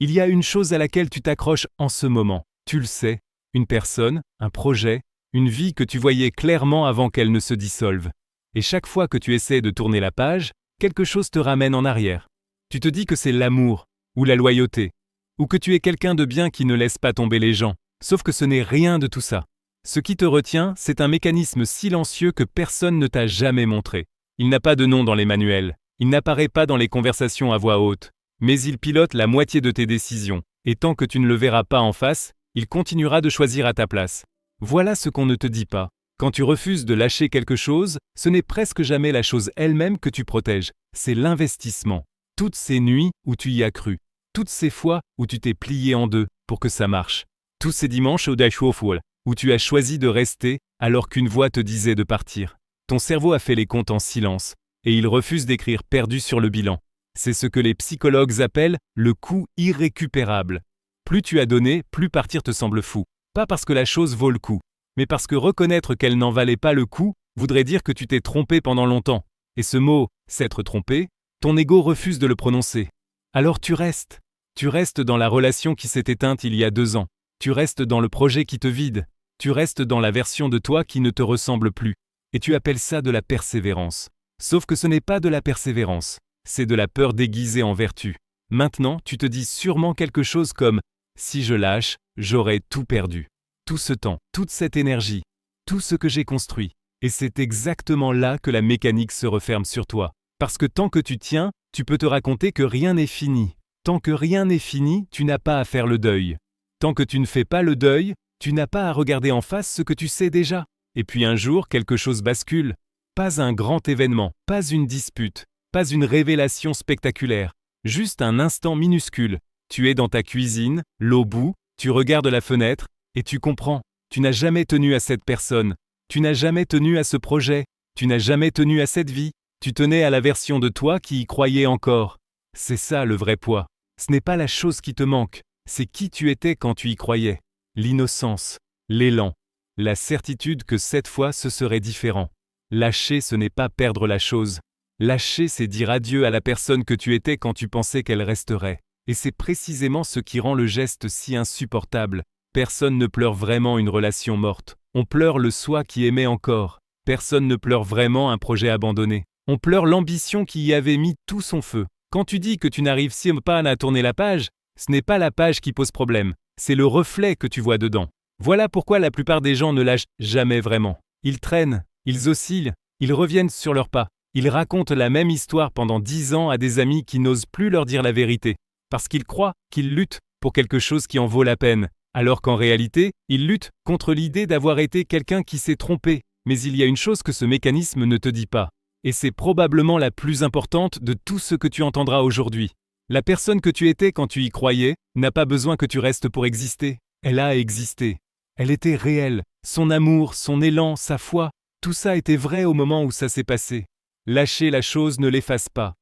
Il y a une chose à laquelle tu t'accroches en ce moment. Tu le sais, une personne, un projet, une vie que tu voyais clairement avant qu'elle ne se dissolve. Et chaque fois que tu essaies de tourner la page, quelque chose te ramène en arrière. Tu te dis que c'est l'amour, ou la loyauté, ou que tu es quelqu'un de bien qui ne laisse pas tomber les gens. Sauf que ce n'est rien de tout ça. Ce qui te retient, c'est un mécanisme silencieux que personne ne t'a jamais montré. Il n'a pas de nom dans les manuels, il n'apparaît pas dans les conversations à voix haute, mais il pilote la moitié de tes décisions, et tant que tu ne le verras pas en face, il continuera de choisir à ta place. Voilà ce qu'on ne te dit pas. Quand tu refuses de lâcher quelque chose, ce n'est presque jamais la chose elle-même que tu protèges, c'est l'investissement. Toutes ces nuits où tu y as cru, toutes ces fois où tu t'es plié en deux pour que ça marche, tous ces dimanches où tu as choisi de rester alors qu'une voix te disait de partir. Ton cerveau a fait les comptes en silence, et il refuse d'écrire perdu sur le bilan. C'est ce que les psychologues appellent le coût irrécupérable. Plus tu as donné, plus partir te semble fou. Pas parce que la chose vaut le coup, mais parce que reconnaître qu'elle n'en valait pas le coup voudrait dire que tu t'es trompé pendant longtemps. Et ce mot, s'être trompé, ton ego refuse de le prononcer. Alors tu restes. Tu restes dans la relation qui s'est éteinte il y a 2 ans. Tu restes dans le projet qui te vide. Tu restes dans la version de toi qui ne te ressemble plus. Et tu appelles ça de la persévérance. Sauf que ce n'est pas de la persévérance. C'est de la peur déguisée en vertu. Maintenant, tu te dis sûrement quelque chose comme « si je lâche, j'aurai tout perdu ». Tout ce temps, toute cette énergie, tout ce que j'ai construit. Et c'est exactement là que la mécanique se referme sur toi. Parce que tant que tu tiens, tu peux te raconter que rien n'est fini. Tant que rien n'est fini, tu n'as pas à faire le deuil. Tant que tu ne fais pas le deuil, tu n'as pas à regarder en face ce que tu sais déjà. Et puis un jour, quelque chose bascule. Pas un grand événement, pas une dispute, pas une révélation spectaculaire. Juste un instant minuscule. Tu es dans ta cuisine, l'eau bout, tu regardes la fenêtre, et tu comprends. Tu n'as jamais tenu à cette personne. Tu n'as jamais tenu à ce projet. Tu n'as jamais tenu à cette vie. Tu tenais à la version de toi qui y croyait encore. C'est ça le vrai poids. Ce n'est pas la chose qui te manque, c'est qui tu étais quand tu y croyais. L'innocence, l'élan, la certitude que cette fois ce serait différent. Lâcher, ce n'est pas perdre la chose. Lâcher, c'est dire adieu à la personne que tu étais quand tu pensais qu'elle resterait. Et c'est précisément ce qui rend le geste si insupportable. Personne ne pleure vraiment une relation morte. On pleure le soi qui aimait encore. Personne ne pleure vraiment un projet abandonné. On pleure l'ambition qui y avait mis tout son feu. Quand tu dis que tu n'arrives pas à tourner la page, ce n'est pas la page qui pose problème, c'est le reflet que tu vois dedans. Voilà pourquoi la plupart des gens ne lâchent jamais vraiment. Ils traînent, ils oscillent, ils reviennent sur leurs pas. Ils racontent la même histoire pendant 10 ans à des amis qui n'osent plus leur dire la vérité, parce qu'ils croient qu'ils luttent pour quelque chose qui en vaut la peine, alors qu'en réalité, ils luttent contre l'idée d'avoir été quelqu'un qui s'est trompé. Mais il y a une chose que ce mécanisme ne te dit pas. Et c'est probablement la plus importante de tout ce que tu entendras aujourd'hui. La personne que tu étais quand tu y croyais n'a pas besoin que tu restes pour exister. Elle a existé. Elle était réelle. Son amour, son élan, sa foi, tout ça était vrai au moment où ça s'est passé. Lâcher la chose ne l'efface pas.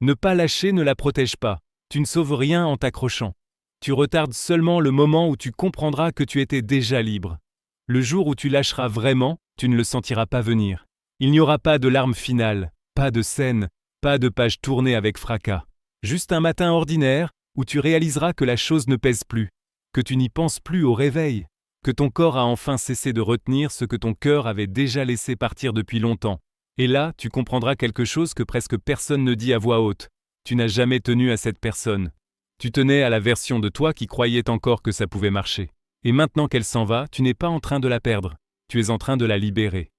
Ne pas lâcher ne la protège pas. Tu ne sauves rien en t'accrochant. Tu retardes seulement le moment où tu comprendras que tu étais déjà libre. Le jour où tu lâcheras vraiment, tu ne le sentiras pas venir. Il n'y aura pas de larmes finales, pas de scène, pas de page tournée avec fracas. Juste un matin ordinaire où tu réaliseras que la chose ne pèse plus, que tu n'y penses plus au réveil, que ton corps a enfin cessé de retenir ce que ton cœur avait déjà laissé partir depuis longtemps. Et là, tu comprendras quelque chose que presque personne ne dit à voix haute. Tu n'as jamais tenu à cette personne. Tu tenais à la version de toi qui croyait encore que ça pouvait marcher. Et maintenant qu'elle s'en va, tu n'es pas en train de la perdre, tu es en train de la libérer.